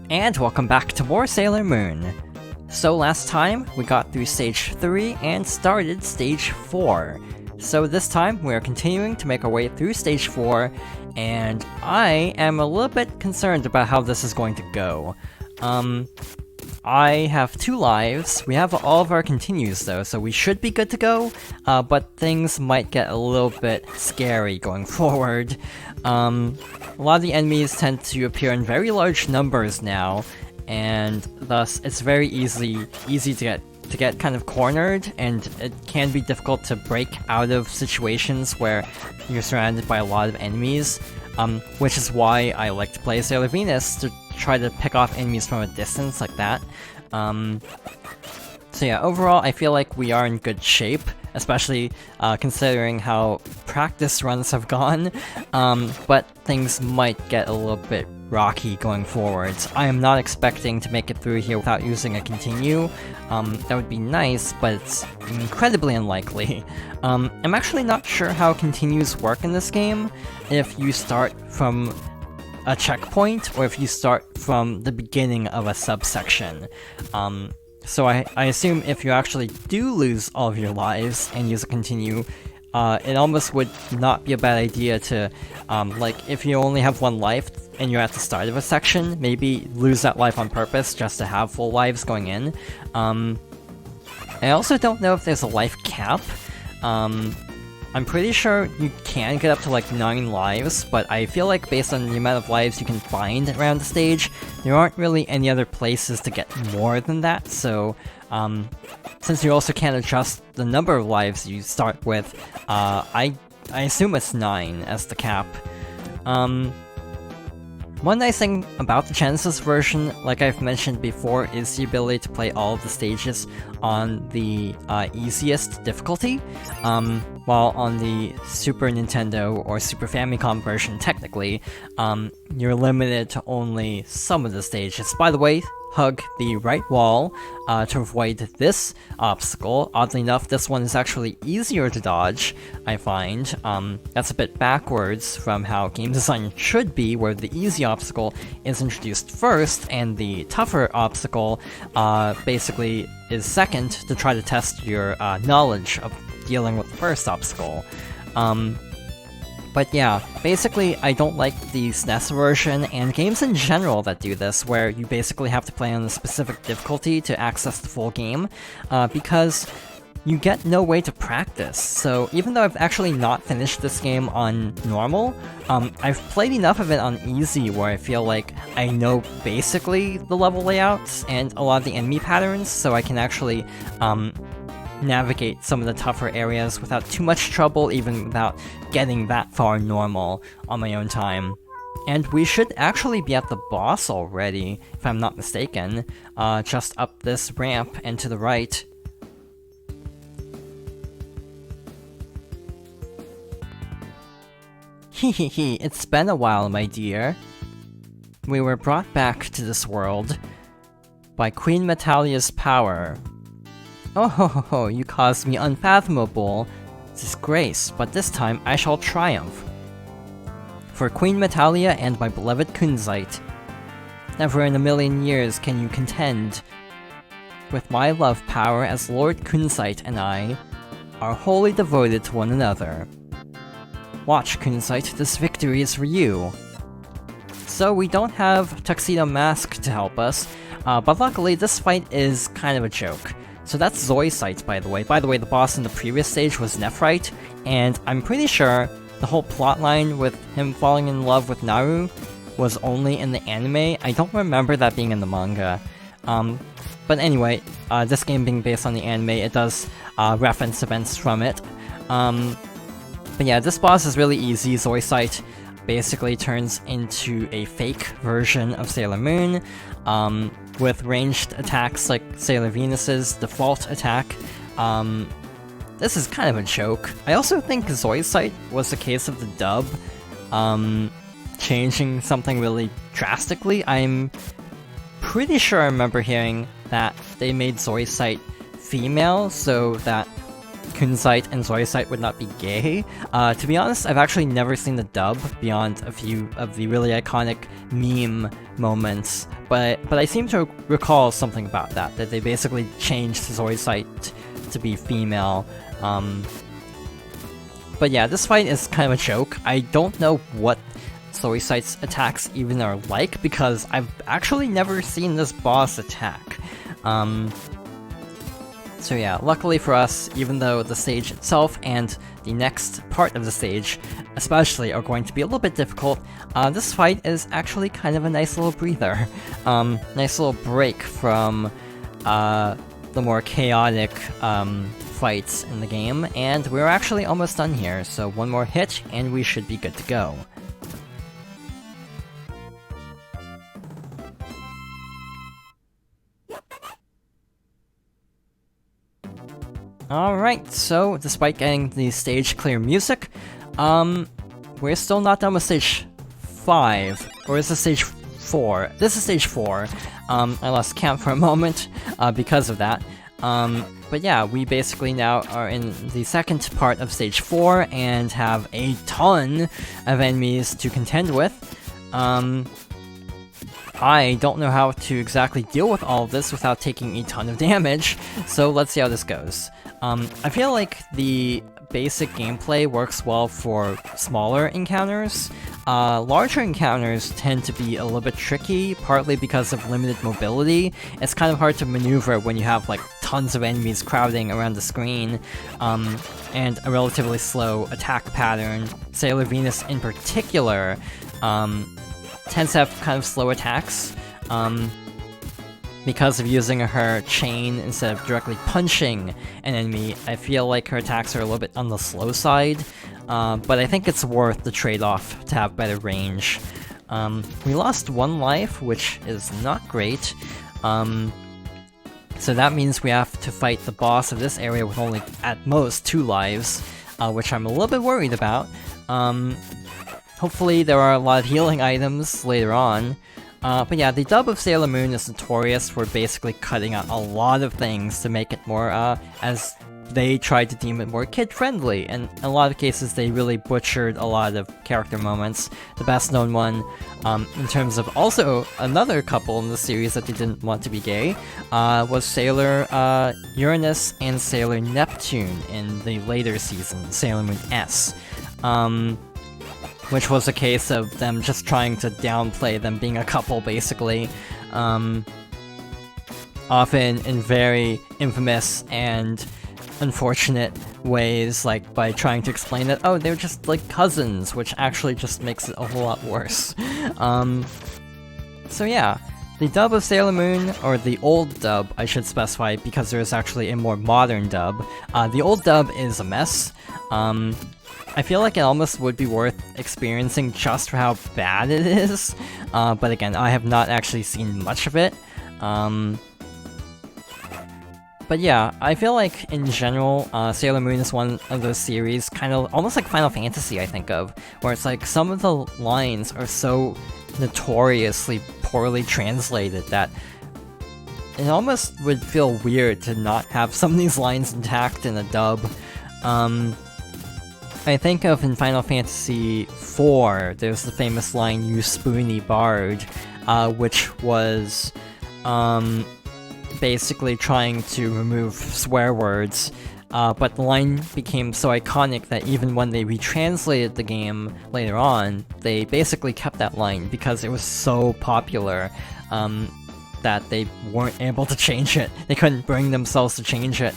And welcome back to more Sailor Moon. So last time, we got through Stage 3 and started Stage 4. So this time, we are continuing to make our way through Stage 4, and I am a little bit concerned about how this is going to go. I have 2 lives. We have all of our continues though, so we should be good to go, but things might get a little bit scary going forward. A lot of the enemies tend to appear in very large numbers now, and thus it's very easy to get kind of cornered, and it can be difficult to break out of situations where you're surrounded by a lot of enemies, which is why I like to play Sailor Venus, to try to pick off enemies from a distance like that. So yeah, overall I feel like we are in good shape, especially considering how practice runs have gone, but things might get a little bit rocky going forwards. I am not expecting to make it through here without using a continue. That would be nice, but it's incredibly unlikely. I'm actually not sure how continues work in this game, if you start from a checkpoint, or if you start from the beginning of a subsection. So I assume if you actually do lose all of your lives and use a continue, it almost would not be a bad idea to, like, if you only have 1 life and you're at the start of a section, maybe lose that life on purpose just to have full lives going in. I also don't know if there's a life cap. I'm pretty sure you can get up to like 9 lives, but I feel like based on the amount of lives you can find around the stage, there aren't really any other places to get more than that, so since you also can't adjust the number of lives you start with, I assume it's 9 as the cap. One nice thing about the Genesis version, like I've mentioned before, is the ability to play all of the stages on the easiest difficulty, while on the Super Nintendo or Super Famicom version, technically, you're limited to only some of the stages. By the way, hug the right wall to avoid this obstacle. Oddly enough, this one is actually easier to dodge, I find. That's a bit backwards from how game design should be, where the easy obstacle is introduced first, and the tougher obstacle basically is second to try to test your knowledge of dealing with the first obstacle. But yeah, basically I don't like the SNES version, and games in general that do this, where you basically have to play on a specific difficulty to access the full game, because you get no way to practice. So even though I've actually not finished this game on normal, I've played enough of it on easy where I feel like I know basically the level layouts and a lot of the enemy patterns, so I can actually navigate some of the tougher areas without too much trouble, even without getting that far normal on my own time. And we should actually be at the boss already, if I'm not mistaken, just up this ramp and to the right. Hehehe, it's been a while, my dear. We were brought back to this world by Queen Metalia's power. Oh ho ho ho, you caused me unfathomable disgrace, but this time I shall triumph. For Queen Metalia and my beloved Queenside, never in a million years can you contend. With my love power, as Lord Queenside and I are wholly devoted to one another. Watch, Queenside, this victory is for you. So we don't have Tuxedo Mask to help us, but luckily this fight is kind of a joke. So that's Zoisite, by the way. By the way, the boss in the previous stage was Nephrite, and I'm pretty sure the whole plotline with him falling in love with Naru was only in the anime. I don't remember that being in the manga. But anyway, this game being based on the anime, it does reference events from it. But yeah, this boss is really easy. Zoisite basically turns into a fake version of Sailor Moon, with ranged attacks like Sailor Venus's default attack. This is kind of a joke. I also think Zoisite was the case of the dub, changing something really drastically. I'm pretty sure I remember hearing that they made Zoisite female so that Queenside and Zoisite would not be gay. To be honest, I've actually never seen the dub beyond a few of the really iconic meme moments, but I seem to recall something about that they basically changed Zoisite to be female. But yeah, this fight is kind of a joke. I don't know what Zoisite's attacks even are like, because I've actually never seen this boss attack. So yeah, luckily for us, even though the stage itself and the next part of the stage especially are going to be a little bit difficult, this fight is actually kind of a nice little breather. Nice little break from the more chaotic fights in the game, and we're actually almost done here, so one more hit and we should be good to go. Alright, so despite getting the stage clear music, we're still not done with stage 5, or is this stage 4? This is stage 4. I lost count for a moment because of that. But yeah, we basically now are in the second part of stage 4 and have a ton of enemies to contend with. I don't know how to exactly deal with all of this without taking a ton of damage, so let's see how this goes. I feel like the basic gameplay works well for smaller encounters. Larger encounters tend to be a little bit tricky, partly because of limited mobility. It's kind of hard to maneuver when you have like tons of enemies crowding around the screen, and a relatively slow attack pattern. Sailor Venus in particular tends to have kind of slow attacks, because of using her chain instead of directly punching an enemy. I feel like her attacks are a little bit on the slow side, but I think it's worth the trade-off to have better range. We lost 1 life, which is not great, so that means we have to fight the boss of this area with only, at most, 2 lives, which I'm a little bit worried about. Hopefully there are a lot of healing items later on. But yeah, the dub of Sailor Moon is notorious for basically cutting out a lot of things to make it more, as they tried to deem it more kid-friendly, and in a lot of cases they really butchered a lot of character moments. The best known one, in terms of also another couple in the series that they didn't want to be gay, was Sailor Uranus and Sailor Neptune in the later season, Sailor Moon S. Which was a case of them just trying to downplay them being a couple, basically. Often in very infamous and unfortunate ways, like by trying to explain that, oh, they're just like cousins, which actually just makes it a whole lot worse. So yeah, the dub of Sailor Moon, or the old dub, I should specify, because there is actually a more modern dub. The old dub is a mess. I feel like it almost would be worth experiencing just for how bad it is, but again, I have not actually seen much of it. But yeah, I feel like in general, Sailor Moon is one of those series, kind of almost like Final Fantasy I think of, where it's like some of the lines are so notoriously poorly translated that it almost would feel weird to not have some of these lines intact in a dub. I think of in Final Fantasy IV, there's the famous line, "You spoony bard," which was basically trying to remove swear words, but the line became so iconic that even when they retranslated the game later on, they basically kept that line because it was so popular that they weren't able to change it. They couldn't bring themselves to change it,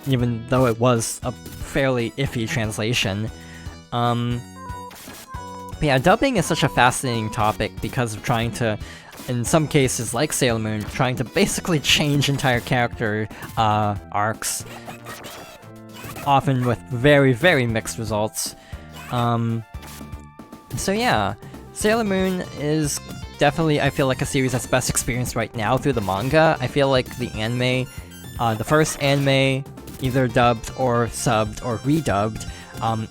even though it was a fairly iffy translation. But yeah, dubbing is such a fascinating topic because of trying to, in some cases like Sailor Moon, trying to basically change entire character arcs, often with very, very mixed results. So yeah, Sailor Moon is definitely, I feel like, a series that's best experienced right now through the manga. I feel like the anime, the first anime, either dubbed or subbed or redubbed,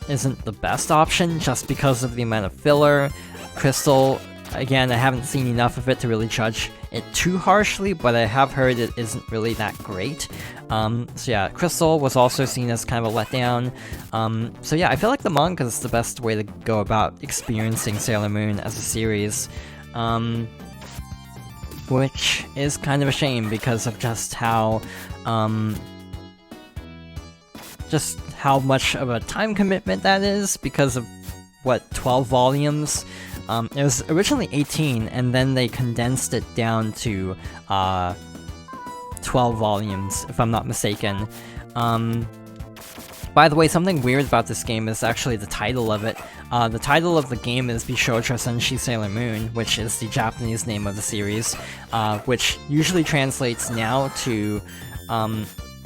isn't the best option just because of the amount of filler. Crystal, again, I haven't seen enough of it to really judge it too harshly, but I have heard it isn't really that great. So yeah, Crystal was also seen as kind of a letdown. So yeah, I feel like the manga is the best way to go about experiencing Sailor Moon as a series. which is kind of a shame because of just how much of a time commitment that is, because of, what, 12 volumes? It was originally 18, and then they condensed it down to 12 volumes, if I'm not mistaken. By the way, something weird about this game is actually the title of it. The title of the game is Bishoujo Senshi Sailor Moon, which is the Japanese name of the series, which usually translates now to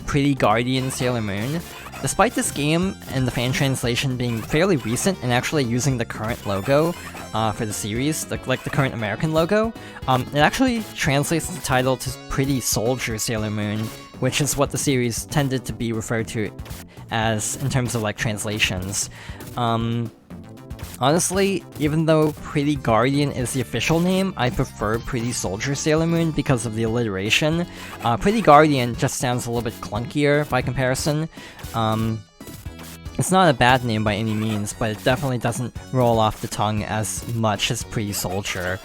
Pretty Guardian Sailor Moon. Despite this game and the fan translation being fairly recent and actually using the current logo for the series, like the current American logo, it actually translates the title to Pretty Soldier Sailor Moon, which is what the series tended to be referred to as in terms of like translations. Honestly, even though Pretty Guardian is the official name, I prefer Pretty Soldier Sailor Moon because of the alliteration. Pretty Guardian just sounds a little bit clunkier by comparison. It's not a bad name by any means, but it definitely doesn't roll off the tongue as much as Pretty Soldier.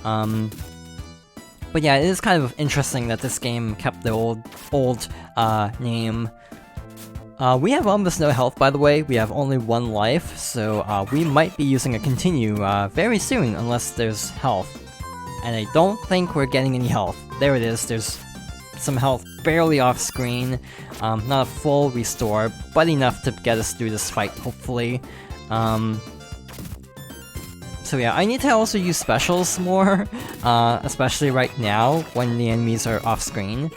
But yeah, it is kind of interesting that this game kept the old name. We have almost no health, by the way. We have only 1 life, so we might be using a continue very soon, unless there's health. And I don't think we're getting any health. There it is, there's some health barely off screen. Not a full restore, but enough to get us through this fight, hopefully. So yeah, I need to also use specials more, especially right now, when the enemies are off screen.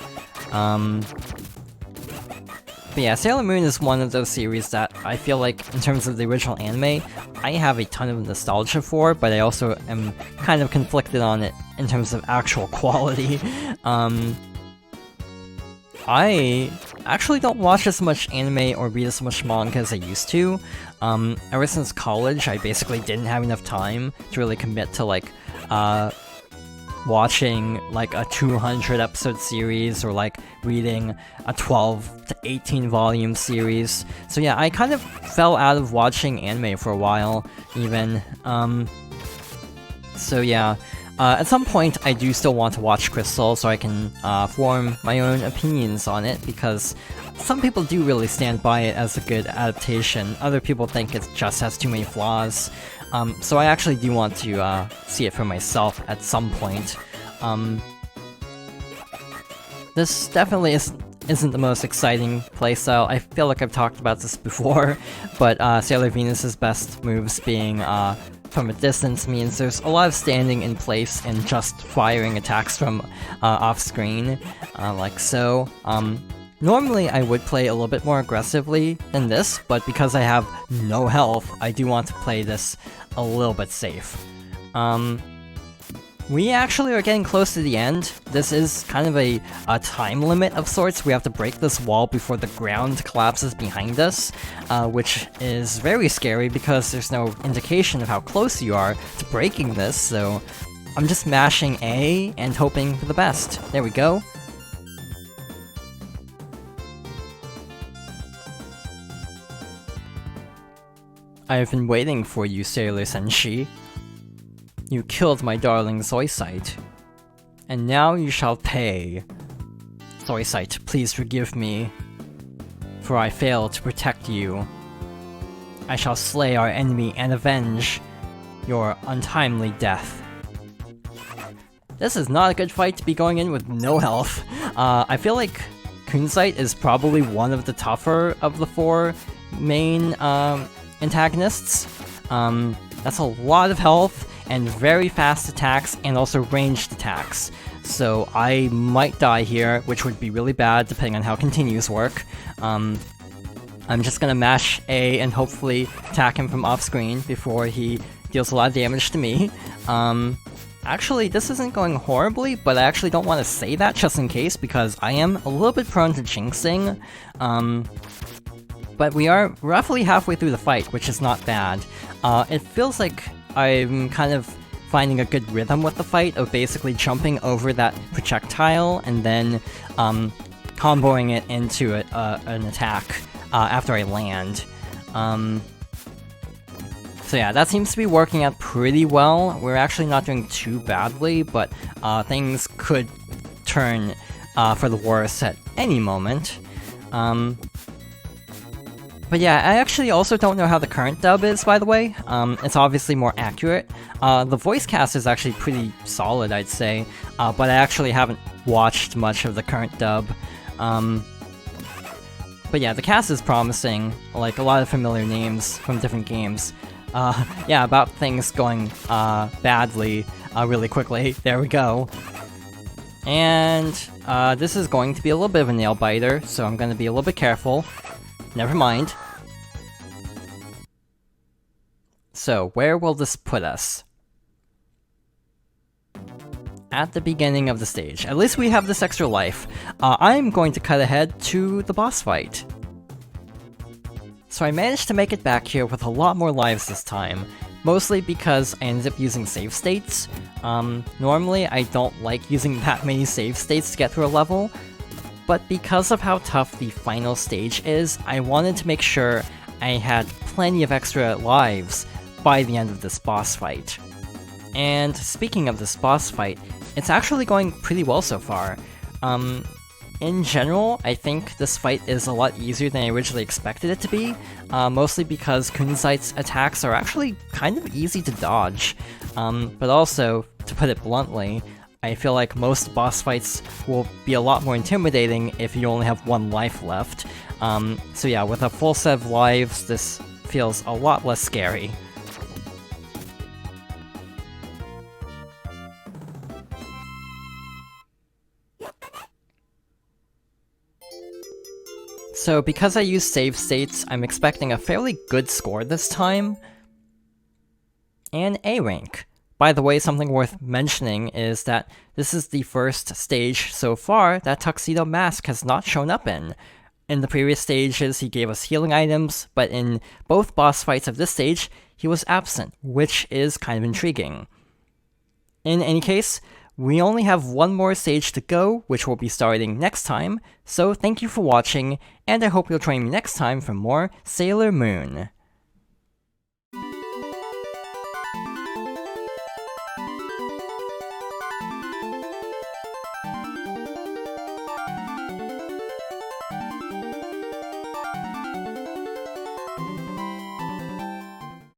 But yeah, Sailor Moon is one of those series that I feel like, in terms of the original anime, I have a ton of nostalgia for, but I also am kind of conflicted on it in terms of actual quality. I actually don't watch as much anime or read as much manga as I used to. Ever since college, I basically didn't have enough time to really commit to, like, watching like a 200 episode series or like reading a 12 to 18 volume series. So yeah, I kind of fell out of watching anime for a while even. So yeah, at some point I do still want to watch Crystal so I can form my own opinions on it, because some people do really stand by it as a good adaptation. Other people think it just has too many flaws. So I actually do want to see it for myself at some point. This definitely isn't the most exciting playstyle. I feel like I've talked about this before, but Sailor Venus's best moves being from a distance means there's a lot of standing in place and just firing attacks from off-screen, like so. Normally I would play a little bit more aggressively than this, but because I have no health, I do want to play this a little bit safe. We actually are getting close to the end. This is kind of a time limit of sorts. We have to break this wall before the ground collapses behind us, which is very scary because there's no indication of how close you are to breaking this, so I'm just mashing A and hoping for the best. There we go. I have been waiting for you, Sailor Senshi. You killed my darling Zoisite, and now you shall pay. Zoisite, please forgive me, for I failed to protect you. I shall slay our enemy and avenge your untimely death. This is not a good fight to be going in with no health. I feel like Queenside is probably one of the tougher of the 4 main antagonists. That's a lot of health and very fast attacks and also ranged attacks. So I might die here, which would be really bad depending on how continues work. I'm just gonna mash A and hopefully attack him from off-screen before he deals a lot of damage to me. Actually, this isn't going horribly, but I actually don't want to say that just in case, because I am a little bit prone to jinxing. But we are roughly halfway through the fight, which is not bad. It feels like I'm kind of finding a good rhythm with the fight of basically jumping over that projectile and then comboing it into an attack after I land. So yeah, that seems to be working out pretty well. We're actually not doing too badly, but things could turn for the worse at any moment. But yeah, I actually also don't know how the current dub is, by the way. It's obviously more accurate. The voice cast is actually pretty solid, I'd say, but I actually haven't watched much of the current dub. But yeah, the cast is promising, like a lot of familiar names from different games. Yeah, about things going badly really quickly. There we go. And this is going to be a little bit of a nail biter, so I'm going to be a little bit careful. Never mind. So, where will this put us? At the beginning of the stage. At least we have this extra life. I'm going to cut ahead to the boss fight. So I managed to make it back here with a lot more lives this time, mostly because I ended up using save states. Normally I don't like using that many save states to get through a level, but because of how tough the final stage is, I wanted to make sure I had plenty of extra lives by the end of this boss fight. And speaking of this boss fight, it's actually going pretty well so far. In general, I think this fight is a lot easier than I originally expected it to be, mostly because Queenside's attacks are actually kind of easy to dodge. But also, to put it bluntly, I feel like most boss fights will be a lot more intimidating if you only have one life left. So yeah, with a full set of lives, this feels a lot less scary. So because I used save states, I'm expecting a fairly good score this time. An A rank. By the way, something worth mentioning is that this is the first stage so far that Tuxedo Mask has not shown up in. In the previous stages, he gave us healing items, but in both boss fights of this stage, he was absent, which is kind of intriguing. In any case, we only have one more stage to go, which will be starting next time, so thank you for watching, and I hope you'll join me next time for more Sailor Moon.